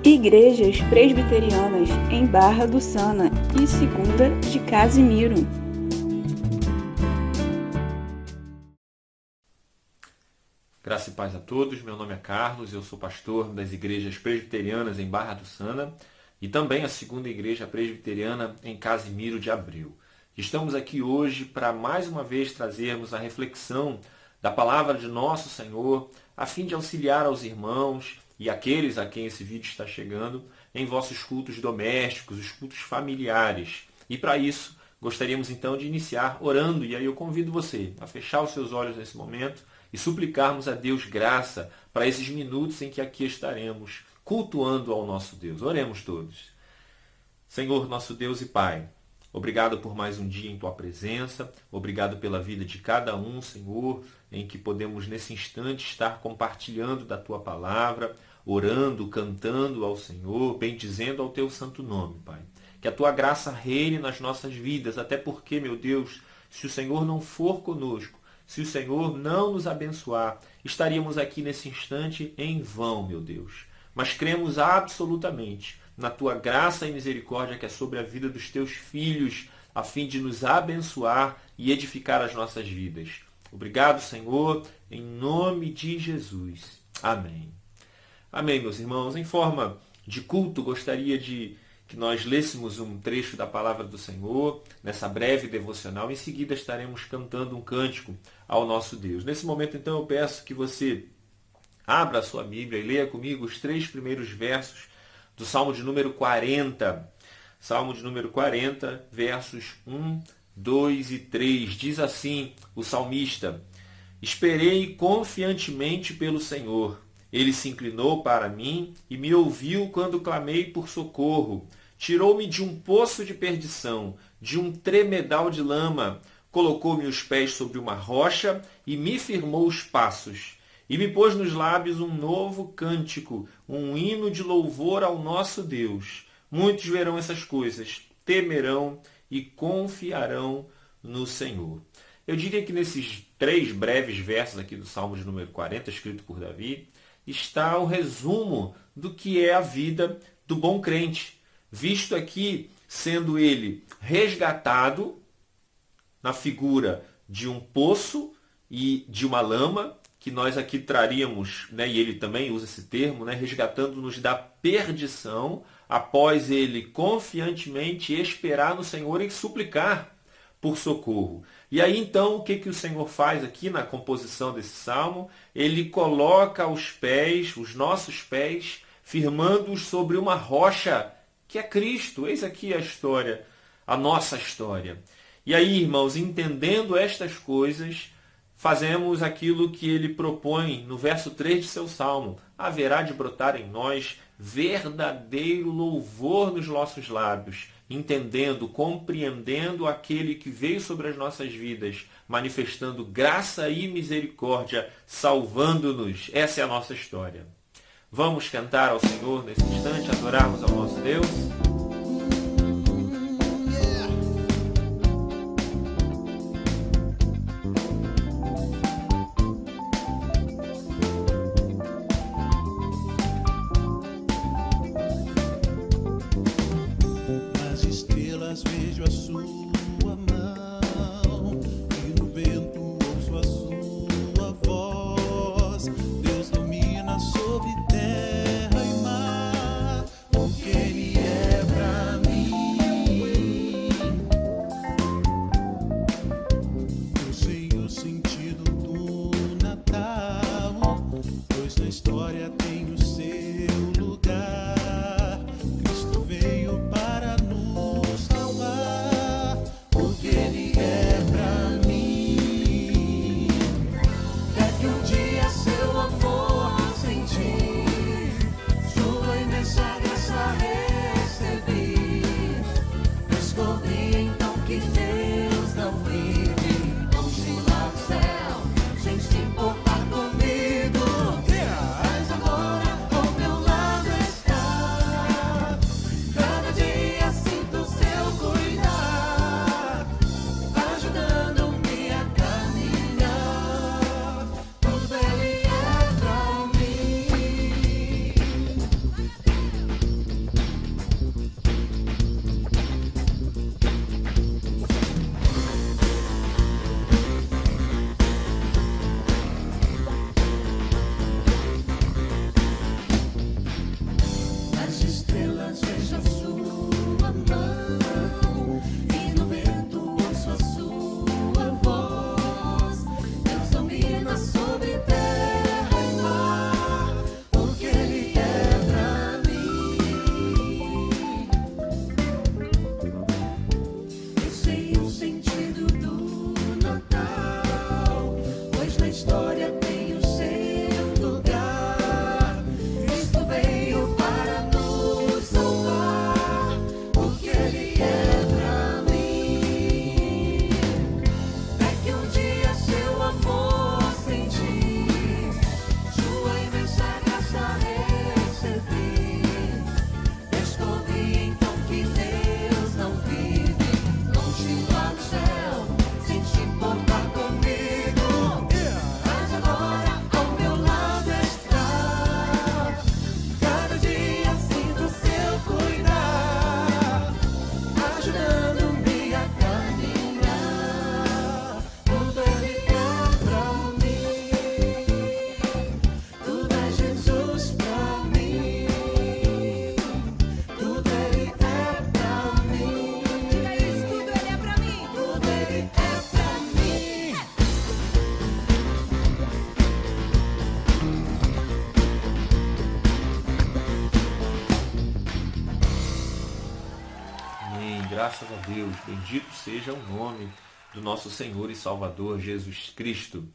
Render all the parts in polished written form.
Igrejas Presbiterianas em Barra do Sana e Segunda de Casimiro. Graça e paz a todos, meu nome é Carlos, eu sou pastor das Igrejas Presbiterianas em Barra do Sana e também a Segunda Igreja Presbiteriana em Casimiro de Abreu. Estamos aqui hoje para mais uma vez trazermos a reflexão da palavra de nosso Senhor, a fim de auxiliar aos irmãos e aqueles a quem esse vídeo está chegando em vossos cultos domésticos, os cultos familiares. E para isso, gostaríamos então de iniciar orando, e aí eu convido você a fechar os seus olhos nesse momento e suplicarmos a Deus graça para esses minutos em que aqui estaremos cultuando ao nosso Deus. Oremos todos. Senhor, nosso Deus e Pai, obrigado por mais um dia em Tua presença, obrigado pela vida de cada um, Senhor, em que podemos nesse instante estar compartilhando da Tua palavra, orando, cantando ao Senhor, bendizendo ao Teu santo nome, Pai. Que a Tua graça reine nas nossas vidas, até porque, meu Deus, se o Senhor não for conosco, se o Senhor não nos abençoar, estaríamos aqui nesse instante em vão, meu Deus. Mas cremos absolutamente na Tua graça e misericórdia que é sobre a vida dos Teus filhos, a fim de nos abençoar e edificar as nossas vidas. Obrigado, Senhor, em nome de Jesus. Amém. Amém, meus irmãos. Em forma de culto, gostaria de que nós lêssemos um trecho da palavra do Senhor, nessa breve devocional. Em seguida, estaremos cantando um cântico ao nosso Deus. Nesse momento, então, eu peço que você abra a sua Bíblia e leia comigo os 3 primeiros versos do Salmo de número 40. Salmo de número 40, versos 1, 2 e 3. Diz assim o salmista: Esperei confiantemente pelo Senhor. Ele se inclinou para mim e me ouviu quando clamei por socorro. Tirou-me de um poço de perdição, de um tremedal de lama. Colocou-me os pés sobre uma rocha e me firmou os passos. E me pôs nos lábios um novo cântico, um hino de louvor ao nosso Deus. Muitos verão essas coisas, temerão e confiarão no Senhor. Eu diria que nesses 3 breves versos aqui do Salmo de número 40, escrito por Davi, está o resumo do que é a vida do bom crente, visto aqui sendo ele resgatado na figura de um poço e de uma lama, que nós aqui traríamos, e ele também usa esse termo, resgatando-nos da perdição, após ele confiantemente esperar no Senhor e suplicar por socorro. E aí então o que o Senhor faz aqui na composição desse salmo? Ele coloca os pés, os nossos pés, firmando-os sobre uma rocha, que é Cristo. Eis aqui a história, a nossa história. E aí, irmãos, entendendo estas coisas, fazemos aquilo que ele propõe no verso 3 de seu salmo. Haverá de brotar em nós verdadeiro louvor nos nossos lábios, entendendo, compreendendo aquele que veio sobre as nossas vidas, manifestando graça e misericórdia, salvando-nos. Essa é a nossa história. Vamos cantar ao Senhor nesse instante, adorarmos ao nosso Deus. Vejo a sua mão e no vento ouço a sua voz. Deus domina sobre terra e mar, porque Ele é pra mim. Eu sei o sentido do Natal, pois na história tem o seu lugar. Cristo veio para nos salvar, porque Ele é pra mim. É que um dia seu amor senti, sua imensa graça recebi. Descobri então que Deus não vive longe lá do céu, sem se importar comigo. graças a Deus. Bendito seja o nome do nosso Senhor e Salvador Jesus Cristo.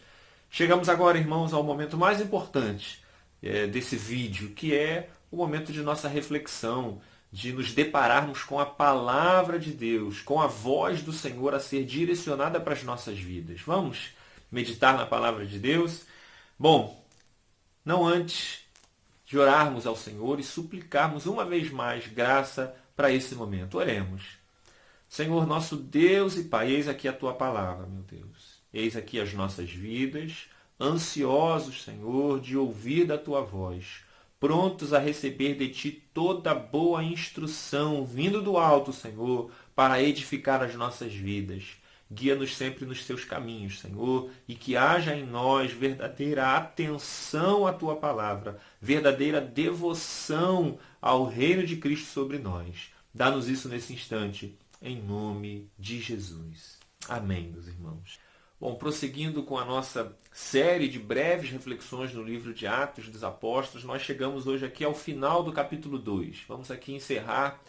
Chegamos agora, irmãos, ao momento mais importante desse vídeo, que é o momento de nossa reflexão, de nos depararmos com a palavra de Deus, com a voz do Senhor a ser direcionada para as nossas vidas. Vamos meditar na palavra de Deus? Bom, não antes de orarmos ao Senhor e suplicarmos uma vez mais graça para esse momento. Oremos. Senhor, nosso Deus e Pai, eis aqui a Tua palavra, meu Deus. Eis aqui as nossas vidas, ansiosos, Senhor, de ouvir da Tua voz, prontos a receber de Ti toda boa instrução, vindo do alto, Senhor, para edificar as nossas vidas. Guia-nos sempre nos Teus caminhos, Senhor, e que haja em nós verdadeira atenção à Tua palavra, verdadeira devoção ao reino de Cristo sobre nós. Dá-nos isso nesse instante, em nome de Jesus. Amém, meus irmãos. Bom, prosseguindo com a nossa série de breves reflexões no livro de Atos dos Apóstolos, nós chegamos hoje aqui ao final do capítulo 2. Vamos aqui encerrar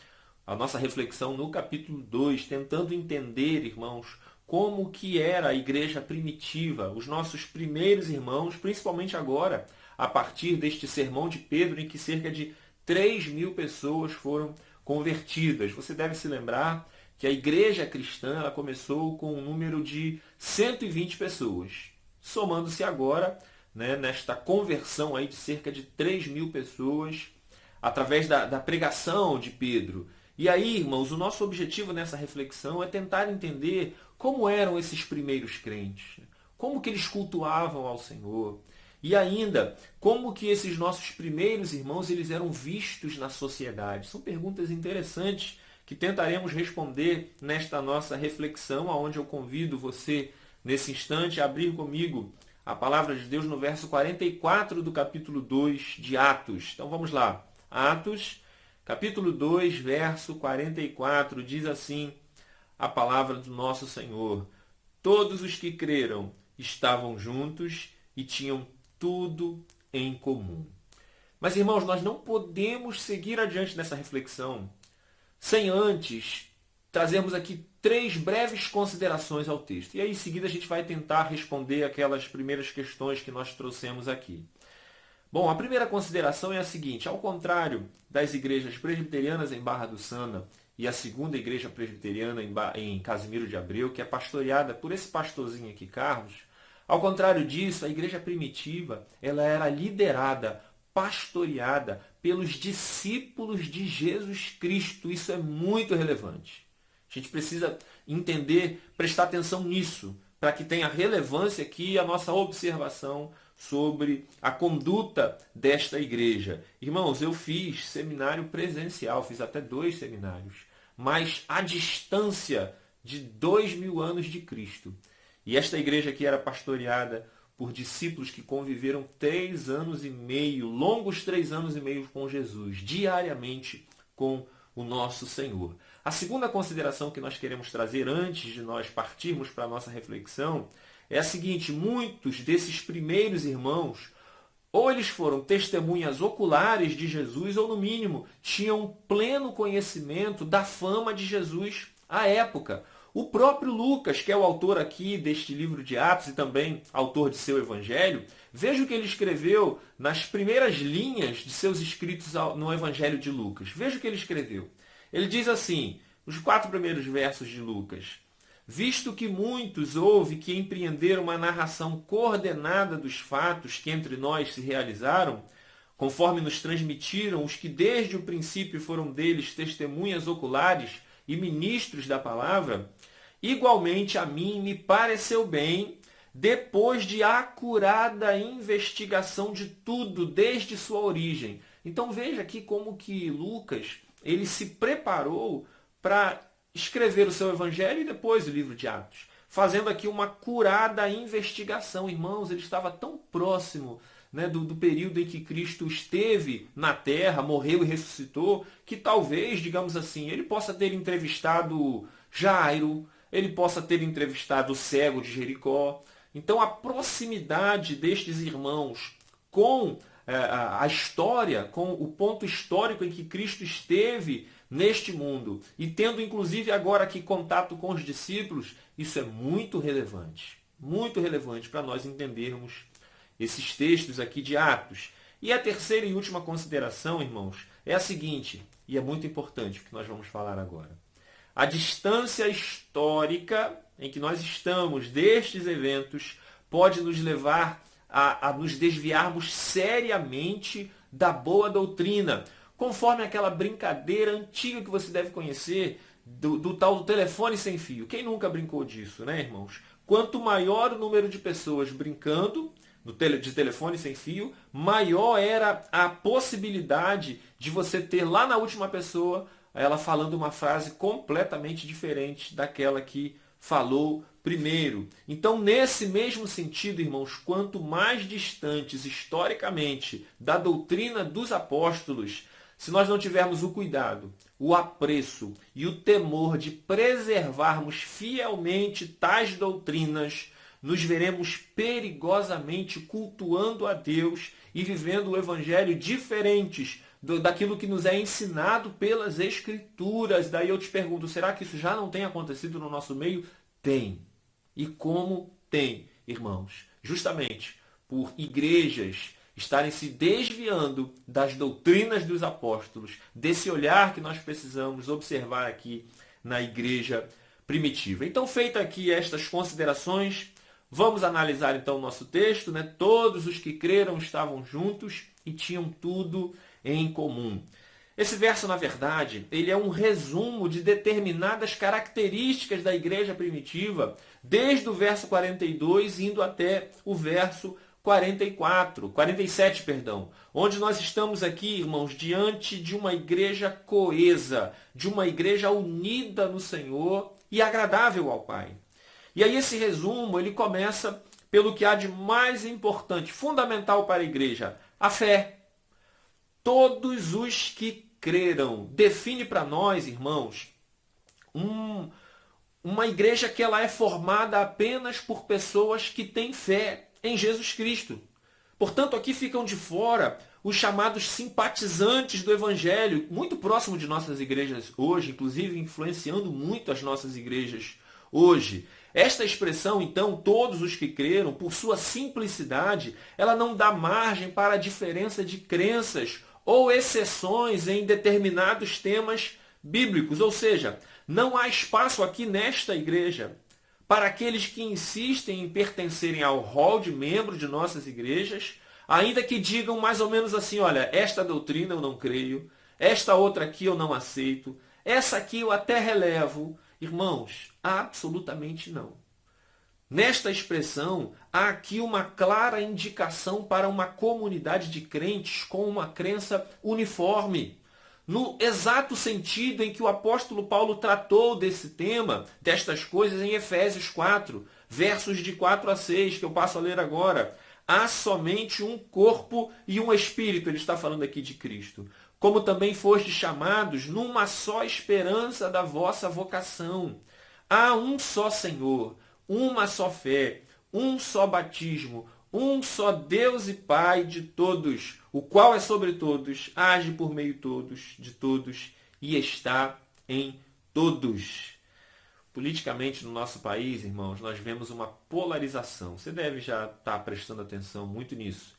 a nossa reflexão no capítulo 2, tentando entender, irmãos, como que era a igreja primitiva, os nossos primeiros irmãos, principalmente agora, a partir deste sermão de Pedro, em que cerca de 3.000 pessoas foram convertidas. Você deve se lembrar que a igreja cristã ela começou com um número de 120 pessoas, somando-se agora, nesta conversão aí de cerca de 3.000 pessoas, através da pregação de Pedro. E aí, irmãos, o nosso objetivo nessa reflexão é tentar entender como eram esses primeiros crentes, como que eles cultuavam ao Senhor, e ainda, como que esses nossos primeiros irmãos eles eram vistos na sociedade. São perguntas interessantes que tentaremos responder nesta nossa reflexão, onde eu convido você, nesse instante, a abrir comigo a palavra de Deus no verso 44 do capítulo 2 de Atos. Então vamos lá. Atos, capítulo 2, verso 44, diz assim a palavra do nosso Senhor: todos os que creram estavam juntos e tinham tudo em comum. Mas, irmãos, nós não podemos seguir adiante nessa reflexão sem antes trazermos aqui 3 breves considerações ao texto. E aí, em seguida, a gente vai tentar responder aquelas primeiras questões que nós trouxemos aqui. Bom, a primeira consideração é a seguinte: ao contrário das igrejas presbiterianas em Barra do Sana e a segunda igreja presbiteriana em Casimiro de Abreu, que é pastoreada por esse pastorzinho aqui, Carlos, ao contrário disso, a igreja primitiva ela era liderada, pastoreada pelos discípulos de Jesus Cristo. Isso é muito relevante. A gente precisa entender, prestar atenção nisso, para que tenha relevância aqui a nossa observação sobre a conduta desta igreja. Irmãos, eu fiz seminário presencial, fiz até 2 seminários, mas à distância de 2.000 anos de Cristo. E esta igreja aqui era pastoreada por discípulos que conviveram 3 anos e meio, longos 3 anos e meio com Jesus, diariamente com o nosso Senhor. A segunda consideração que nós queremos trazer antes de nós partirmos para a nossa reflexão é a seguinte: muitos desses primeiros irmãos, ou eles foram testemunhas oculares de Jesus, ou no mínimo tinham pleno conhecimento da fama de Jesus à época. O próprio Lucas, que é o autor aqui deste livro de Atos e também autor de seu evangelho, veja o que ele escreveu nas primeiras linhas de seus escritos no evangelho de Lucas. Veja o que ele escreveu. Ele diz assim, os 4 primeiros versos de Lucas: visto que muitos houve que empreenderam uma narração coordenada dos fatos que entre nós se realizaram, conforme nos transmitiram os que desde o princípio foram deles testemunhas oculares e ministros da palavra, igualmente a mim me pareceu bem, depois de acurada investigação de tudo desde sua origem. Então veja aqui como que Lucas ele se preparou para escrever o seu evangelho e depois o livro de Atos, fazendo aqui uma acurada investigação. Irmãos, ele estava tão próximo do período em que Cristo esteve na terra, morreu e ressuscitou, que talvez, digamos assim, ele possa ter entrevistado Jairo, ele possa ter entrevistado o cego de Jericó. Então a proximidade destes irmãos com a história, com o ponto histórico em que Cristo esteve neste mundo, e tendo inclusive agora aqui contato com os discípulos, isso é muito relevante para nós entendermos esses textos aqui de Atos. E a terceira e última consideração, irmãos, é a seguinte, e é muito importante o que nós vamos falar agora. A distância histórica em que nós estamos destes eventos pode nos levar a nos desviarmos seriamente da boa doutrina, conforme aquela brincadeira antiga que você deve conhecer do tal do telefone sem fio. Quem nunca brincou disso, né, irmãos? Quanto maior o número de pessoas brincando de telefone sem fio, maior era a possibilidade de você ter lá na última pessoa ela falando uma frase completamente diferente daquela que falou primeiro. Então, nesse mesmo sentido, irmãos, quanto mais distantes historicamente da doutrina dos apóstolos, se nós não tivermos o cuidado, o apreço e o temor de preservarmos fielmente tais doutrinas, nos veremos perigosamente cultuando a Deus e vivendo o evangelho diferentes daquilo que nos é ensinado pelas Escrituras. Daí eu te pergunto, será que isso já não tem acontecido no nosso meio? Tem. E como tem, irmãos? Justamente por igrejas estarem se desviando das doutrinas dos apóstolos, desse olhar que nós precisamos observar aqui na igreja primitiva. Então, feita aqui estas considerações, vamos analisar então o nosso texto, né? Todos os que creram estavam juntos e tinham tudo em comum. Esse verso, na verdade, ele é um resumo de determinadas características da igreja primitiva, desde o verso 42 indo até o verso 47, onde nós estamos aqui, irmãos, diante de uma igreja coesa, de uma igreja unida no Senhor e agradável ao Pai. E aí esse resumo, ele começa pelo que há de mais importante, fundamental para a igreja, a fé. Todos os que creram. Define para nós, irmãos, uma igreja que ela é formada apenas por pessoas que têm fé em Jesus Cristo. Portanto, aqui ficam de fora os chamados simpatizantes do Evangelho, muito próximo de nossas igrejas hoje, inclusive influenciando muito as nossas igrejas hoje. Esta expressão, então, todos os que creram, por sua simplicidade, ela não dá margem para a diferença de crenças ou exceções em determinados temas bíblicos. Ou seja, não há espaço aqui nesta igreja para aqueles que insistem em pertencerem ao rol de membros de nossas igrejas, ainda que digam mais ou menos assim, olha, esta doutrina eu não creio, esta outra aqui eu não aceito, essa aqui eu até relevo. Irmãos, absolutamente não. Nesta expressão, há aqui uma clara indicação para uma comunidade de crentes com uma crença uniforme. No exato sentido em que o apóstolo Paulo tratou desse tema, destas coisas em Efésios 4, versos de 4 a 6, que eu passo a ler agora. Há somente um corpo e um espírito, ele está falando aqui de Cristo. Como também fostes chamados numa só esperança da vossa vocação. Há um só Senhor, uma só fé, um só batismo, um só Deus e Pai de todos, o qual é sobre todos, age por meio de todos e está em todos. Politicamente no nosso país, irmãos, nós vemos uma polarização. Você deve já estar prestando atenção muito nisso.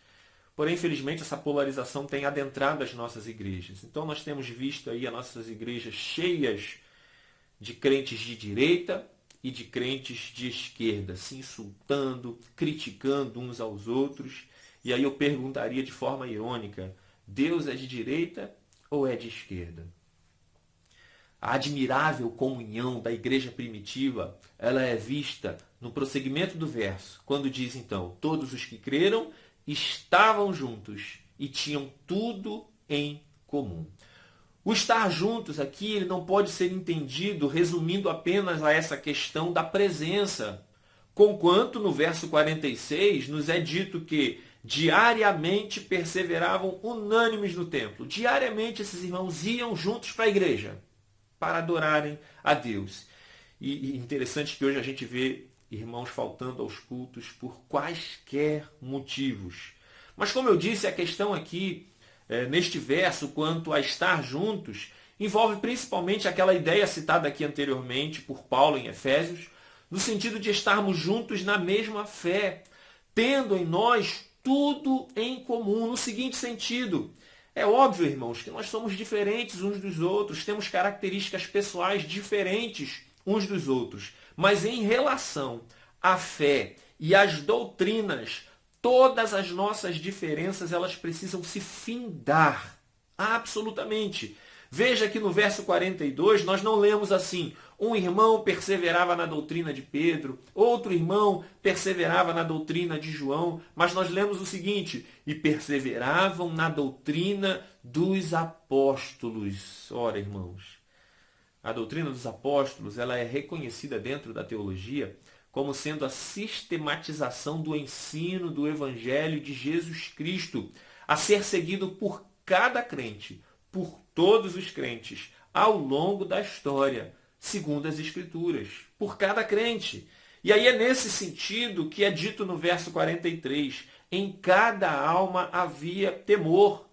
Porém, infelizmente, essa polarização tem adentrado as nossas igrejas. Então nós temos visto aí as nossas igrejas cheias de crentes de direita e de crentes de esquerda, se insultando, criticando uns aos outros. E aí eu perguntaria de forma irônica, Deus é de direita ou é de esquerda? A admirável comunhão da igreja primitiva, ela é vista no prosseguimento do verso, quando diz então, todos os que creram estavam juntos e tinham tudo em comum. O estar juntos aqui ele não pode ser entendido resumindo apenas a essa questão da presença. Conquanto no verso 46 nos é dito que diariamente perseveravam unânimes no templo. Diariamente esses irmãos iam juntos para a igreja para adorarem a Deus. E interessante que hoje a gente vê irmãos faltando aos cultos por quaisquer motivos. Mas como eu disse, a questão aqui neste verso, quanto a estar juntos, envolve principalmente aquela ideia citada aqui anteriormente por Paulo em Efésios, no sentido de estarmos juntos na mesma fé, tendo em nós tudo em comum, no seguinte sentido. É óbvio, irmãos, que nós somos diferentes uns dos outros, temos características pessoais diferentes uns dos outros, mas em relação à fé e às doutrinas, todas as nossas diferenças, elas precisam se findar, absolutamente. Veja que no verso 42, nós não lemos assim: um irmão perseverava na doutrina de Pedro, outro irmão perseverava na doutrina de João, mas nós lemos o seguinte: e perseveravam na doutrina dos apóstolos. Ora, irmãos, a doutrina dos apóstolos, ela é reconhecida dentro da teologia como sendo a sistematização do ensino do Evangelho de Jesus Cristo, a ser seguido por cada crente, por todos os crentes, ao longo da história, segundo as Escrituras, por cada crente. E aí é nesse sentido que é dito no verso 43, em cada alma havia temor.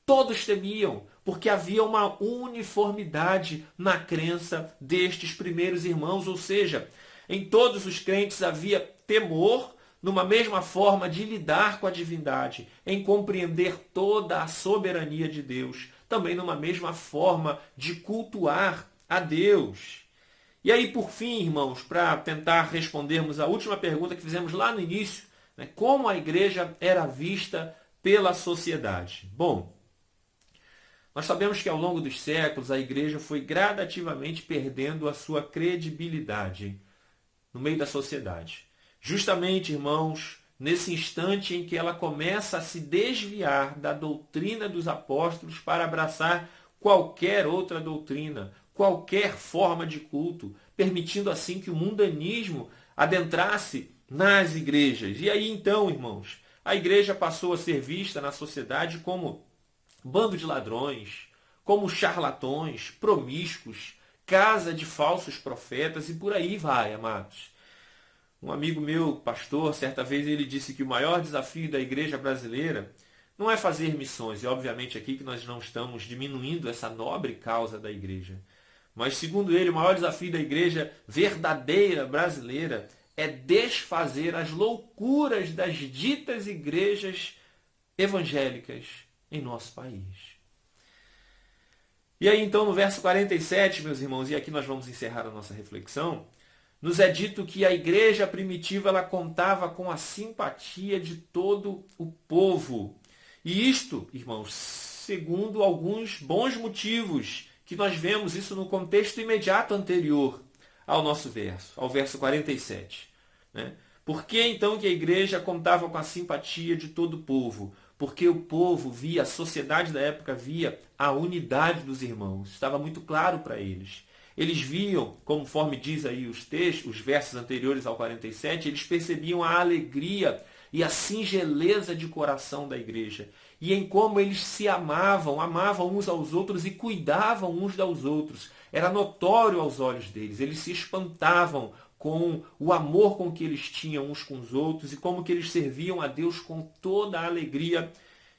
Todos temiam, porque havia uma uniformidade na crença destes primeiros irmãos, ou seja, em todos os crentes havia temor, numa mesma forma de lidar com a divindade, em compreender toda a soberania de Deus, também numa mesma forma de cultuar a Deus. E aí, por fim, irmãos, para tentar respondermos a última pergunta que fizemos lá no início, né, como a igreja era vista pela sociedade? Bom, nós sabemos que ao longo dos séculos a igreja foi gradativamente perdendo a sua credibilidade no meio da sociedade. Justamente, irmãos, nesse instante em que ela começa a se desviar da doutrina dos apóstolos para abraçar qualquer outra doutrina, qualquer forma de culto, permitindo assim que o mundanismo adentrasse nas igrejas. E aí então, irmãos, a igreja passou a ser vista na sociedade como bando de ladrões, como charlatões, promíscuos, casa de falsos profetas e por aí vai, amados. Um amigo meu, pastor, certa vez ele disse que o maior desafio da igreja brasileira não é fazer missões, e obviamente aqui que nós não estamos diminuindo essa nobre causa da igreja, mas segundo ele, o maior desafio da igreja verdadeira brasileira é desfazer as loucuras das ditas igrejas evangélicas em nosso país. E aí então no verso 47, meus irmãos, e aqui nós vamos encerrar a nossa reflexão, nos é dito que a igreja primitiva ela contava com a simpatia de todo o povo. E isto, irmãos, segundo alguns bons motivos, que nós vemos isso no contexto imediato anterior ao nosso verso, ao verso 47. Né? Por que então que a igreja contava com a simpatia de todo o povo? Porque o povo via, a sociedade da época via a unidade dos irmãos. Estava muito claro para eles. Eles viam, conforme diz aí os textos, os versos anteriores ao 47, eles percebiam a alegria e a singeleza de coração da igreja. E em como eles se amavam uns aos outros e cuidavam uns dos outros. Era notório aos olhos deles. Eles se espantavam com o amor com que eles tinham uns com os outros e como que eles serviam a Deus com toda a alegria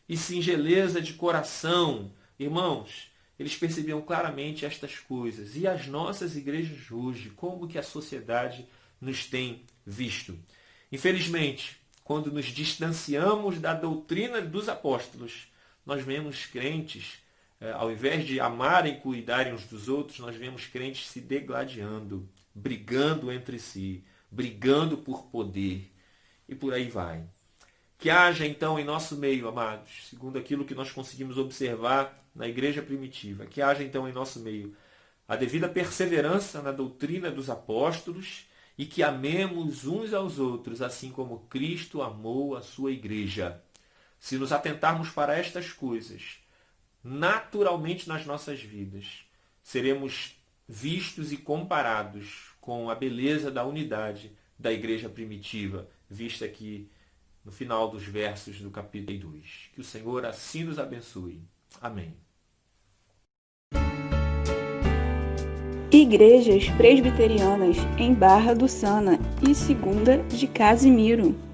e singeleza de coração. Irmãos, eles percebiam claramente estas coisas. E as nossas igrejas hoje, como que a sociedade nos tem visto? Infelizmente, quando nos distanciamos da doutrina dos apóstolos, nós vemos crentes, ao invés de amarem e cuidarem uns dos outros, nós vemos crentes se degladiando, brigando entre si, brigando por poder, e por aí vai. Que haja então em nosso meio, amados, segundo aquilo que nós conseguimos observar na igreja primitiva, que haja então em nosso meio a devida perseverança na doutrina dos apóstolos e que amemos uns aos outros, assim como Cristo amou a sua igreja. Se nos atentarmos para estas coisas, naturalmente nas nossas vidas, seremos vistos e comparados com a beleza da unidade da igreja primitiva, vista aqui no final dos versos do capítulo 2. Que o Senhor assim nos abençoe. Amém. Igrejas Presbiterianas em Barra do Sana e Segunda de Casimiro.